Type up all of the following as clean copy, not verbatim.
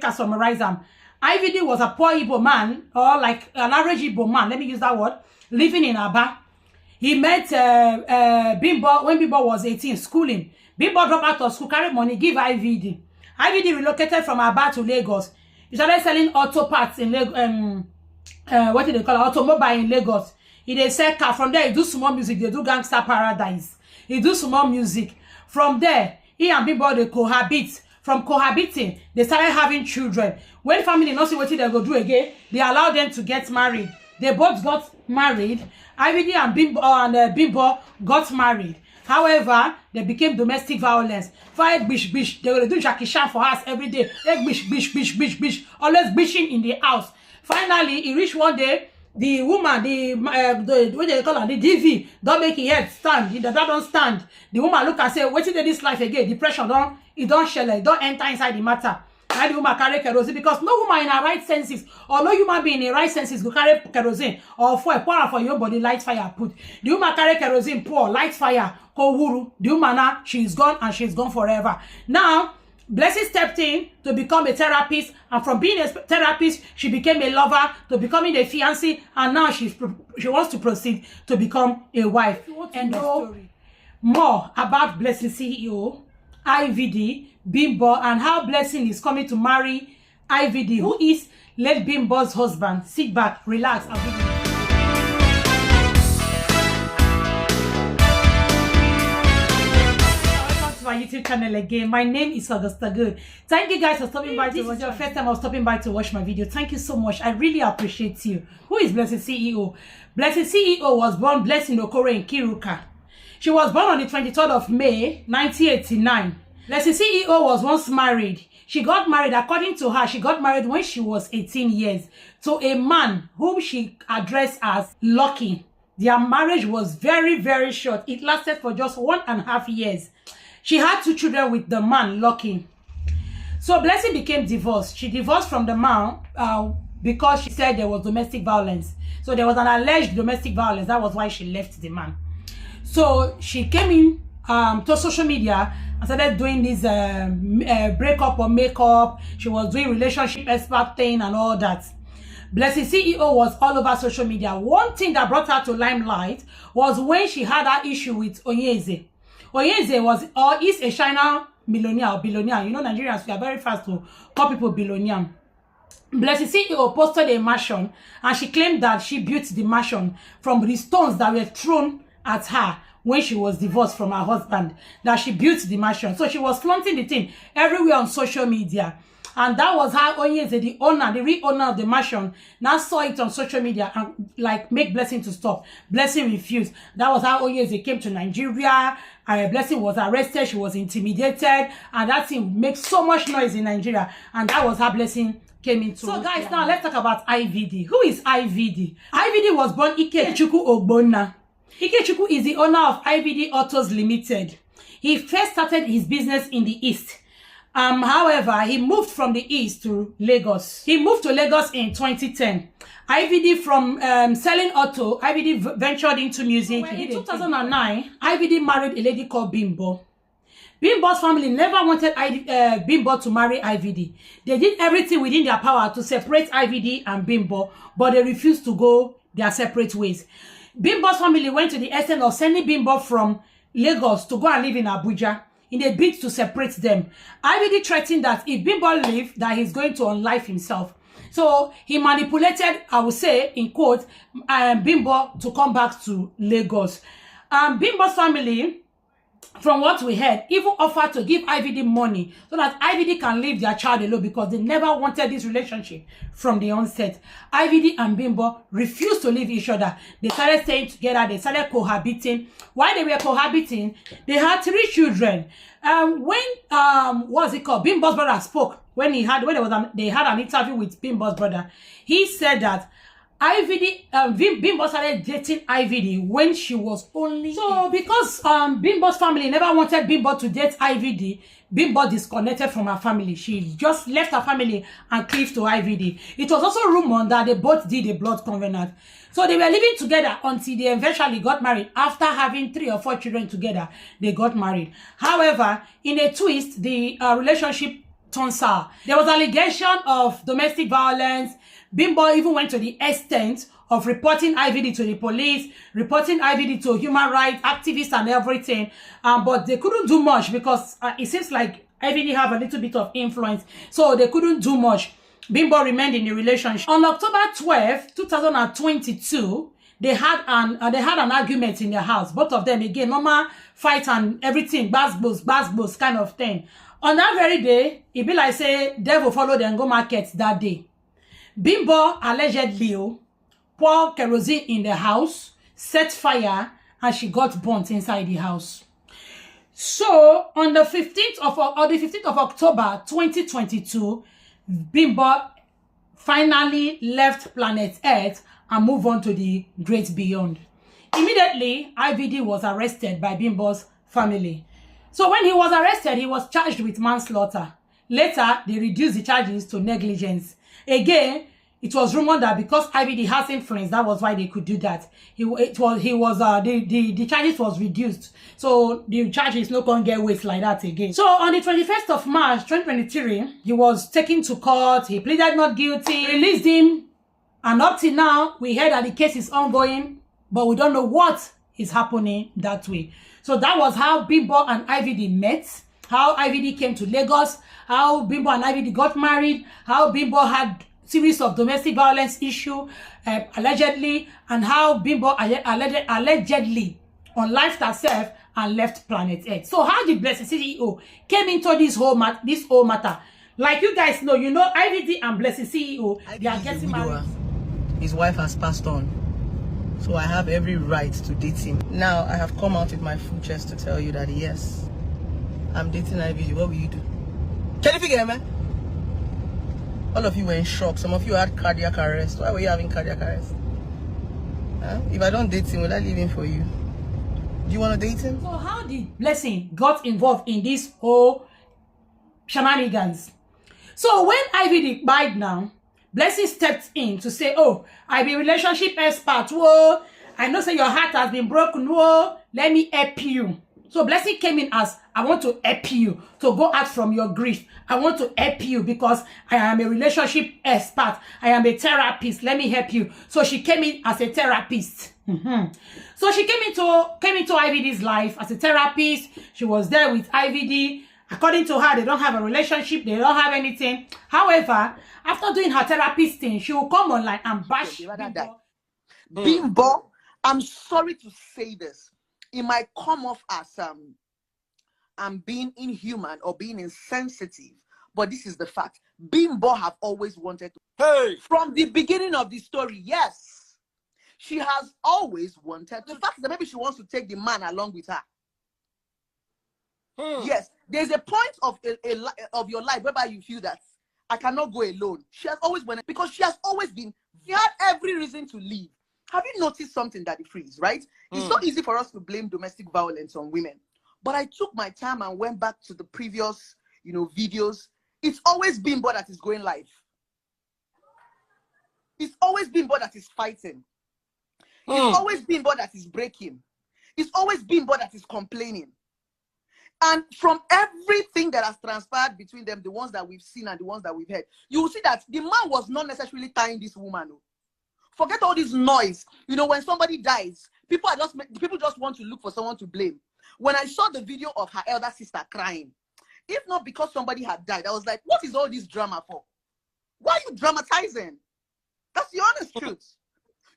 make us summarize them. IVD was a poor Igbo man, or like an average Igbo man, let me use that word, living in Aba. He met Bimbo when Bimbo was 18, schooling. Bimbo dropped out of school, carried money, give IVD. IVD relocated from Aba to Lagos. He started selling auto parts in Lagos, what do they call it? Automobile in Lagos. He dey sell car. From there, he do small music. They do Gangster Paradise. He do small music. From there, he and Bimbo they cohabit. From cohabiting, they started having children. When family not see what they go do again, they allow them to get married. They both got married. IVD and Bimbo got married. However, they became domestic violence. Fight bish. They will do Jackie Chan for us every day. Bish. Always bishing in the house. Finally, he reached one day. The woman, what they call her, the DV, don't make it head stand. The dad don't stand. The woman look and say, wait till this life again. Depression don't shell, it don't enter inside the matter. Now the woman carry kerosene because no woman in her right senses or no human being in her right senses go carry kerosene or pour for your body, light fire put. The woman carry kerosene, pour, light fire, ko wuru. The woman now, she's gone and she's gone forever. Now, Blessing stepped in to become a therapist, and from being a therapist, she became a lover to becoming a fiancé, and now she wants to proceed to become a wife. And know more about Blessing CEO, IVD, Bimbo, and how Blessing is coming to marry IVD, who is late Bimbo's husband. Sit back, relax, and video. My YouTube channel again. My name is Augusta Good. Thank you guys for stopping by to watch. Your first time I was stopping by to watch my video. Thank you so much. I really appreciate you. Who is Blessing CEO? Blessing CEO was born Blessing Okoro in Kiruka. She was born on the 23rd of May 1989. Blessing CEO was once married. She got married, according to her, she got married when she was 18 years to a man whom she addressed as Lucky. Their marriage was very, very short. It lasted for just 1.5 years. She had 2 children with the man, Lucky. So Blessing became divorced. She divorced from the man because she said there was domestic violence. So there was an alleged domestic violence. That was why she left the man. So she came in to social media and started doing this breakup or makeup. She was doing relationship expert thing and all that. Blessing CEO was all over social media. One thing that brought her to limelight was when she had that issue with Onyeze. Onyeze was or is a China millionaire or billionaire. You know, Nigerians, we are very fast to call people billionaire. Blessing CEO posted a mansion and she claimed that she built the mansion from the stones that were thrown at her when she was divorced from her husband. That she built the mansion. So she was flaunting the thing everywhere on social media. And that was how Onyeze, the owner, the real owner of the mansion, now saw it on social media and like make Blessing to stop. Blessing refused. That was how Onyeze came to Nigeria. Blessing was arrested. She was intimidated. And that thing makes so much noise in Nigeria. And that was how Blessing came into. So guys, now let's talk about IVD. Who is IVD? IVD was born Ikechukwu Ogbona. Ikechukwu is the owner of IVD Autos Limited. He first started his business in the East. However, he moved from the East to Lagos. He moved to Lagos in 2010. IVD from selling auto, IVD ventured into music. In 2009, IVD married a lady called Bimbo. Bimbo's family never wanted Bimbo to marry IVD. They did everything within their power to separate IVD and Bimbo, but they refused to go their separate ways. Bimbo's family went to the extent of sending Bimbo from Lagos to go and live in Abuja in a bid to separate them. IVD threatened that if Bimbo leaves, that he's going to unlife himself. So he manipulated, I would say, in quote, Bimbo to come back to Lagos. Bimbo's family, from what we heard, even offered to give IVD money so that IVD can leave their child alone because they never wanted this relationship from the onset. IVD and Bimbo refused to leave each other. They started staying together. They started cohabiting. While they were cohabiting, they had 3 children. What's it called? Bimbo's brother spoke when they had an interview with Bimbo's brother. He said that Bimbo started dating IVD when she was only... So, because Bimbo's family never wanted Bimbo to date IVD, Bimbo disconnected from her family. She just left her family and cleaved to IVD. It was also rumored that they both did a blood covenant. So, they were living together until they eventually got married. After having 3 or 4 children together, they got married. However, in a twist, the relationship turns sour. There was allegation of domestic violence. Bimbo even went to the extent of reporting IVD to the police, reporting IVD to human rights activists and everything. But they couldn't do much because it seems like IVD have a little bit of influence. So they couldn't do much. Bimbo remained in the relationship. On October 12, 2022, they had an argument in their house. Both of them, again, normal fight and everything, bass kind of thing. On that very day, it be like say devil follow them go market that day. Bimbo allegedly poured kerosene in the house, set fire, and she got burnt inside the house. So on the 15th of October 2022, Bimbo finally left planet Earth and moved on to the great beyond. Immediately, IVD was arrested by Bimbo's family. So when he was arrested, he was charged with manslaughter. Later, they reduced the charges to negligence. Again, it was rumored that because IVD has influence, that was why they could do that. The charges was reduced. So the charges no can get weight like that again. So on the 21st of March 2023, he was taken to court. He pleaded not guilty, released him. And up till now, we heard that the case is ongoing, but we don't know what is happening that way. So that was how Bimbo and IVD met, how IVD came to Lagos, how Bimbo and IVD got married, how Bimbo had series of domestic violence issue, allegedly, and how Bimbo allegedly unlived herself and left planet Earth. So how did Blessing CEO came into this whole matter? Like you guys know, IVD and Blessing CEO, they are getting married. His wife has passed on, so I have every right to date him. Now I have come out with my full chest to tell you that yes, I'm dating IVD. What will you do? Can you figure, man? All of you were in shock. Some of you had cardiac arrest. Why were you having cardiac arrest? Huh? If I don't date him, will I leave him for you? Do you want to date him? So how did Blessing got involved in this whole shenanigans? So when IVD died now, Blessing stepped in to say, oh, I be relationship expert. Whoa, I know say your heart has been broken. Whoa, let me help you. So Blessing came in as, I want to help you to go out from your grief. I want to help you because I am a relationship expert. I am a therapist. Let me help you. So she came in as a therapist. So she came into IVD's life as a therapist. She was there with IVD. According to her, they don't have a relationship. They don't have anything. However, after doing her therapist thing, she will come online and bash Bimbo. Bimbo, I'm sorry to say this. It might come off as I'm being inhuman or being insensitive, but this is the fact. Bimbo have always wanted to. Hey! From the beginning of the story, yes. She has always wanted to. The fact that maybe she wants to take the man along with her. Yes, there's a point of your life whereby you feel that I cannot go alone. She has always wanted, because she has always been, she had every reason to leave. Have you noticed something, Daddy Freeze, right? It's so easy for us to blame domestic violence on women. But I took my time and went back to the previous, videos. It's always Bimbo that is going live. It's always Bimbo that is fighting. It's always Bimbo that is breaking. It's always Bimbo that is complaining. And from everything that has transpired between them, the ones that we've seen and the ones that we've heard, you will see that the man was not necessarily tying this woman. Forget all this noise. When somebody dies, people just want to look for someone to blame. When I saw the video of her elder sister crying, if not because somebody had died, I was like, what is all this drama for? Why are you dramatizing? That's the honest truth.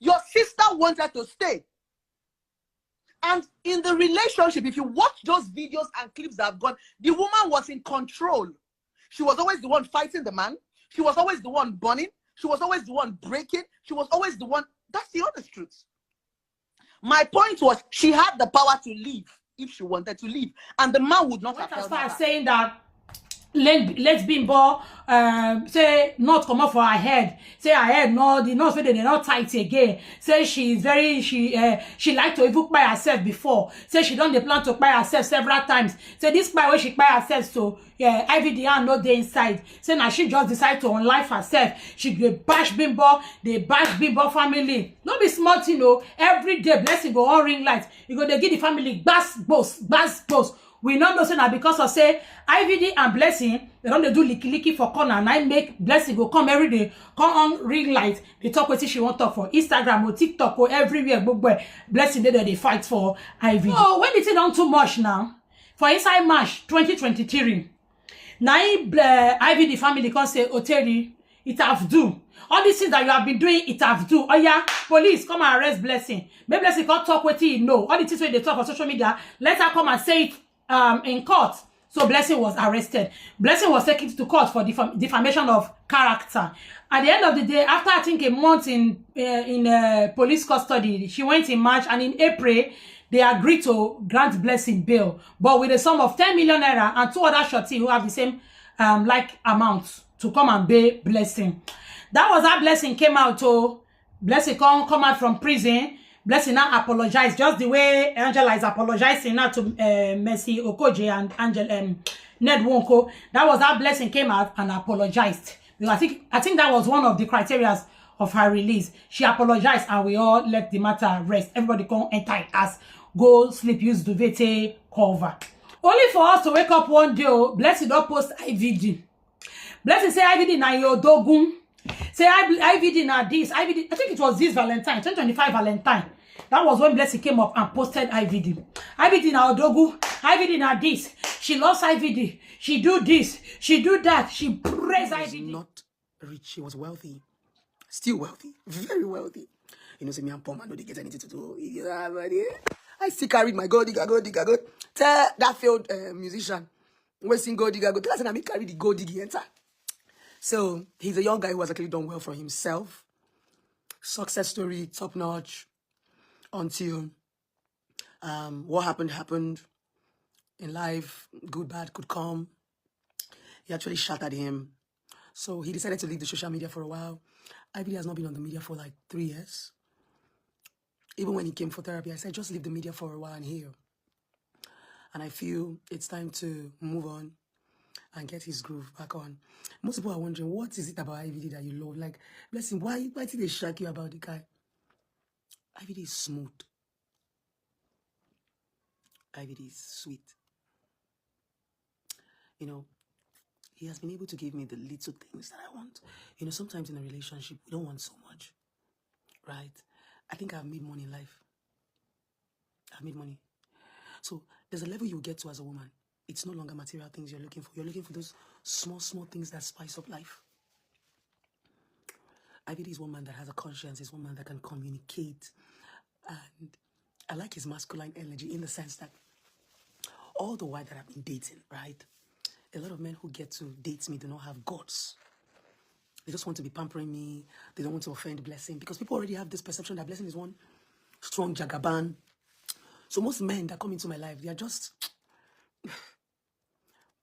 Your sister wanted to stay. And in the relationship, if you watch those videos and clips that have gone, the woman was in control. She was always the one fighting the man. She was always the one burning. She was always the one breaking. She was always the one. That's the honest truth. My point was, she had the power to leave if she wanted to leave. And the man would not have held her back. Saying that, let's Bimbo say not come off for her head. Say her head no, the nose they're not tight again. Say she's very she like to even buy herself before. Say she don't plan to buy herself several times. Say this buy where she buy herself, so yeah, IVD and no day inside. Say now she just decide to unlife herself. She bash Bimbo, they bash Bimbo family. Don't be smart, every day Blessing go on ring lights. You go they give the family bass boss We not know say na because of say IVD and Blessing, they don't do licky for corner, and I make Blessing go come every day, come on ring light, they talk what she want talk for Instagram or TikTok or everywhere, but Blessing they fight for IVD. Oh, when it don't too much now, for inside March 2023, now IVD family can say, Oteri, it have do. All these things that you have been doing, it have do. Oh yeah, police, come and arrest Blessing. Maybe Blessing can't talk with you, no. All the things when they talk on social media, let her come and say it in court. So Blessing was arrested. Blessing was taken to court for defamation of character. At the end of the day, after I think a month in police custody, she went in March, and in April, they agreed to grant Blessing bail, but with a sum of 10 million naira and 2 other shorty who have the same like amount to come and bail Blessing. That was how Blessing came out. To Blessing come out from prison. Blessing now apologized, just the way Angela is apologizing now to Mercy Okoje and Ned Wonko. That was how Blessing came out and apologized. Because I think that was one of the criteria of her release. She apologized, and we all let the matter rest. Everybody come enter it as go sleep, use duvet cover. Only for us to wake up one day, Blessing don't post IVD. Blessing say IVD na your dogun. Say IVD na this. IVD, I think it was this Valentine, 2025 Valentine. That was when Blessing came up and posted IVD. IVD na Odogu. IVD na this. She lost IVD. She do this. She do that. She praised IVD. She was not rich. She was wealthy. Still wealthy. Very wealthy. You know, say me and poor man, no, they get anything to do. I still carried my gold digger, gold digger, gold. Tell that failed musician. We sing gold digger, gold. Tell us, and I carry the gold digger enter. So he's a young guy who has actually done well for himself. Success story, top notch. Until what happened in life, good, bad could come. He actually shattered him. So he decided to leave the social media for a while. IVD has not been on the media for like 3 years. Even when he came for therapy, I said, just leave the media for a while and heal. And I feel it's time to move on and get his groove back on. Most people are wondering, what is it about IVD that you love? Like, Blessing, why did they shock you about the guy? IVD is smooth. IVD is sweet. You know, he has been able to give me the little things that I want. You know, sometimes in a relationship, we don't want so much, right? I think I've made money in life. I've made money. So there's a level you get to as a woman. It's no longer material things you're looking for. You're looking for those small things that spice up life. IVD is one man that has a conscience. He's one man that can communicate. And I like his masculine energy in the sense that all the while that I've been dating, right? A lot of men who get to date me do not have guts. They just want to be pampering me. They don't want to offend Blessing because people already have this perception that Blessing is one strong jagaban. So most men that come into my life, they are just...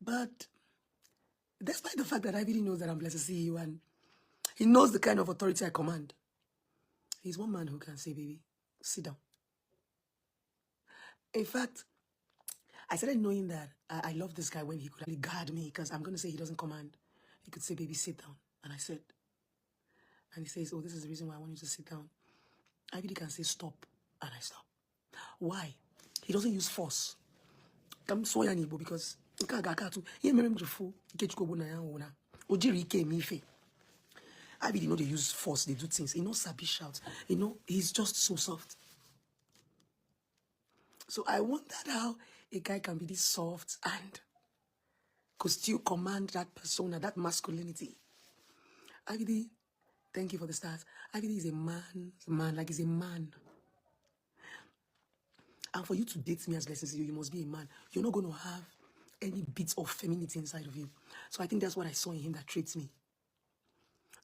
But despite the fact that IVD knows that I'm Blessed CEO and he knows the kind of authority I command, he's one man who can say, baby, sit down. In fact, I started knowing that I love this guy when he could actually guard me, because I'm going to say he doesn't command. He could say, baby, sit down. And I said, and he says, oh, this is the reason why I want you to sit down. IVD can say stop, and I stop. Why? He doesn't use force. I'm so young because IVD know they use force, they do things. He knows sabi shout. You know, he's just so soft. So I wondered how a guy can be this soft and could still command that persona, that masculinity. IVD, thank you for the stars. IVD is a man, like he's a man. And for you to date me as Blessing, you must be a man. You're not going to have any bits of femininity inside of you. So I think that's what I saw in him that traits me.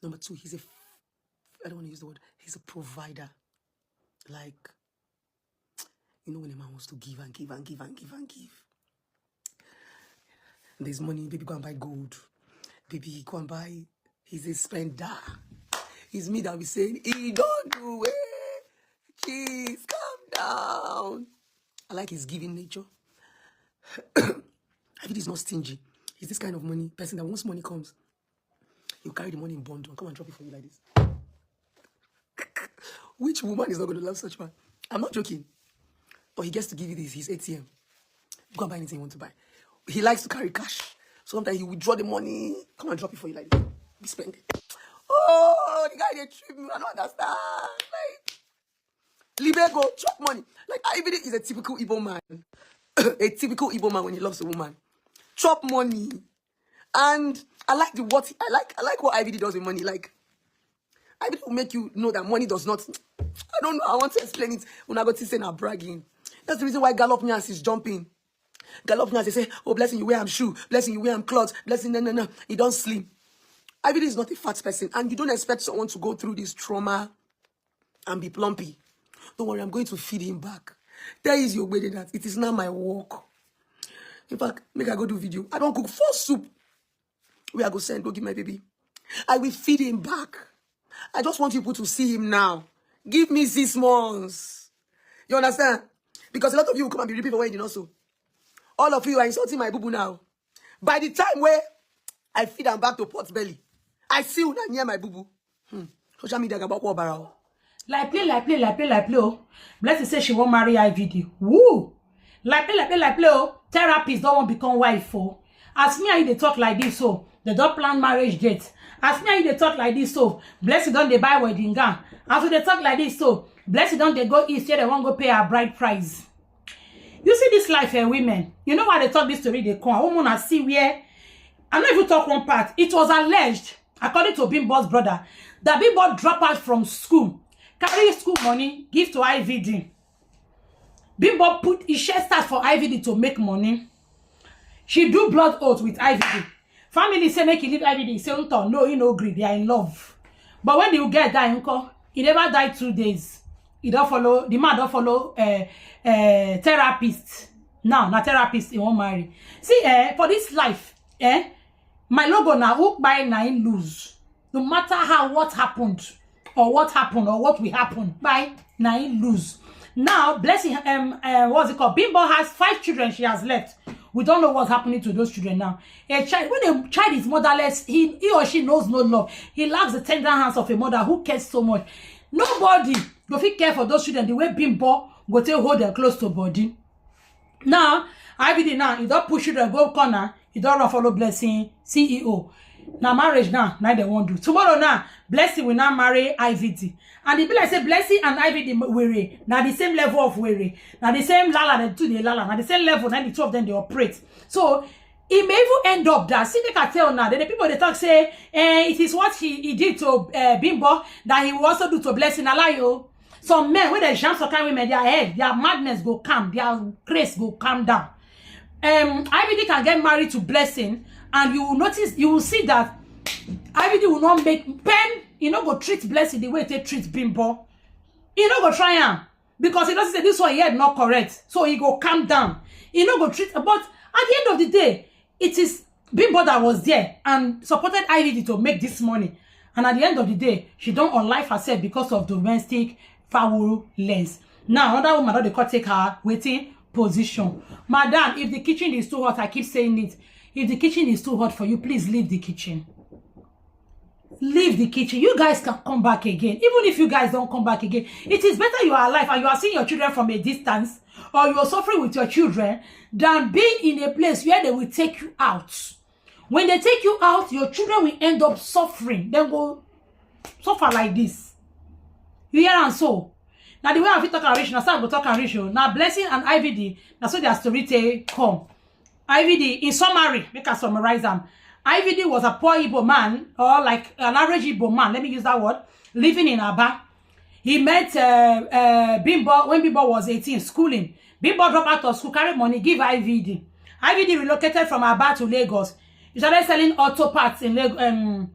Number two, I don't want to use the word, he's a provider. Like, you know when a man wants to give and give and give and give and give. There's money, baby, go and buy gold. Baby, go and buy. He's a spender. It's me that will be saying, he don't do it. Jeez, calm down. I like his giving nature. I think he's not stingy. He's this kind of money person that once money comes, he'll carry the money in bundle and come and drop it for you like this. Which woman is not going to love such man? I'm not joking. Or he gets to give you this, his ATM. Go and buy anything you want to buy. He likes to carry cash. So sometimes he will withdraw the money, come and drop it for you like this. Be spending. Oh, the guy they treat me, I don't understand. Like, Libego, chop money. Like, Ivy is a typical Igbo man. A typical Igbo man when he loves a woman. Chop money. And I like what Ivy does with money. Like, Ivy will make you know that money does not. I don't know. I want to explain it when I got to say now bragging. That's the reason why Gallop Nyas is jumping. Gallop Nyas, they say, oh, blessing you wear him shoe, blessing you wear him clothes, blessing, no. He don't sleep. Ivy is not a fat person, and you don't expect someone to go through this trauma and be plumpy. Don't worry, I'm going to feed him back. There is your way that it is now my work. In fact, make I go do video. I don't cook 4 soup. We are going to send, go give my baby. I will feed him back. I just want people to see him now. Give me 6 months. You understand? Because a lot of you will come and be repeating for what you did not so. All of you are insulting my boo-boo now. By the time where I feed him back to pot belly, I see you near my boo-boo. Social media about what barrel. Like play. Oh. Blessing say she won't marry IVD. Woo! Like play. Oh. Therapists don't want to become wife. Oh. As me and they talk like this, so they don't plan marriage date. As me and they talk like this, so Blessing don't they buy wedding gown. As they talk like this, so Blessing don't they go east, they won't go pay her bride price. You see this life here, women. You know why they talk this story? They come. I want to see where. I know if you talk one part. It was alleged, according to Bimbo's brother, that Bimbo dropped out from school, carry school money, give to IVD. Bimbo put his share start for IVD to make money. She do blood oath with IVD. Family say make he leave IVD. He say no, he no agree. They are in love. But when you get that, he never died 2 days. He don't follow. The man don't follow therapist. Now, not therapist. He won't marry. See, for this life, my logo now hook by 9 lose. No matter how what happened or what will happen, by 9 lose. Now, Blessing, what's it called? Bimbo has 5 children she has left. We don't know what's happening to those children now. A child, when a child is motherless, he or she knows no love. He lacks the tender hands of a mother who cares so much. Nobody go fit care for those children the way Bimbo go take hold them close to body. Now, IVD now, he don't push children go corner. He don't run follow Blessing CEO. Now marriage now they won't do. Tomorrow now, Blessing will now marry IVD. And the be like say Blessing and IVD weary. Now the same level of weary. Now the same lala, the two they lala. Now the same level, now the 2 of them they operate. So it may even end up that see they can tell now. Then the people they talk say, it is what he did to Bimbo that he will also do to Blessing. Alayo. Some men when they jump for kind women, their head, their madness go calm, their grace go calm down. IVD can get married to Blessing, and you will notice, you will see that IVD will not make pen. You know, go treat Blessing the way they treat Bimbo. You know, go try him because he doesn't say this one yet not correct, so he go calm down. You know, go treat. But at the end of the day, it is Bimbo that was there and supported IVD to make this money. And at the end of the day, she don't unlife herself because of domestic violence. Now, another woman they could take her waiting position. Madam, if the kitchen is too hot, I keep saying it. If the kitchen is too hot for you, please leave the kitchen. Leave the kitchen. You guys can come back again. Even if you guys don't come back again, it is better you are alive and you are seeing your children from a distance, or you are suffering with your children, than being in a place where they will take you out. When they take you out, your children will end up suffering. Then go suffer like this. You hear and so. Now the way I talk and reach, now start go talk and reach. Now Blessing and IVD, that's so their story take come. IVD, in summary, make us summarize them. IVD was a poor Igbo man, or like an average Igbo man, let me use that word, living in Aba. He met Bimbo when Bimbo was 18, schooling. Bimbo dropped out of school, carried money, give IVD. IVD relocated from Aba to Lagos. He started selling auto parts in Lagos,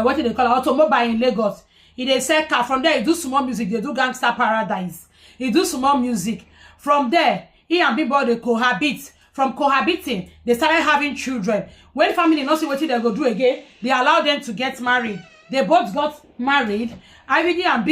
what do they call it? Automobile in Lagos. He dey sell car. From there, he do small music. They do Gangster Paradise. He do small music. From there, he and Bimbo they cohabit. From cohabiting, they started having children. When family not see what they go do again, they allow them to get married. They both got married. IVD and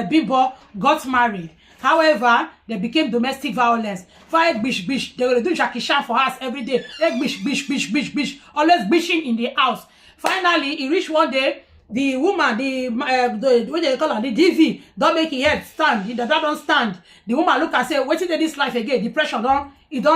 Bimbo got married. However, they became domestic violence. Fight bish. They will do Jackie Chan for us every day. Bish. Always bishing in the house. Finally, he reached one day. the woman, the what they call her, the DV, don't make it head stand. The dad don't stand. The woman look and say, waiting to this life again. Depression don't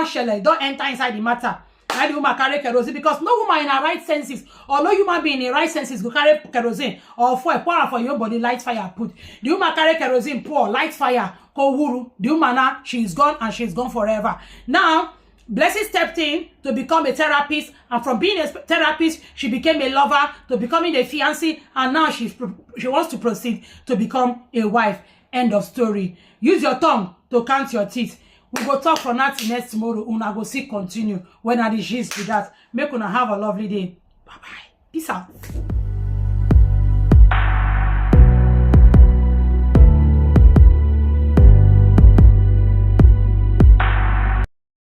shell, it don't enter inside the matter. And the woman carry kerosene because no woman in her right senses or no human being in her right senses go carry kerosene or pour for your body, light fire put. The woman carry kerosene, pour light fire, ko wuru. The woman now, she's gone and she's gone forever. Now, Blessing stepped in to become a therapist, and from being a therapist, she became a lover, to becoming a fiancé, and now she wants to proceed to become a wife. End of story. Use your tongue to count your teeth. We go talk from that next tomorrow. Una go see continue when I the gist with that. Make una have a lovely day. Bye bye. Peace out.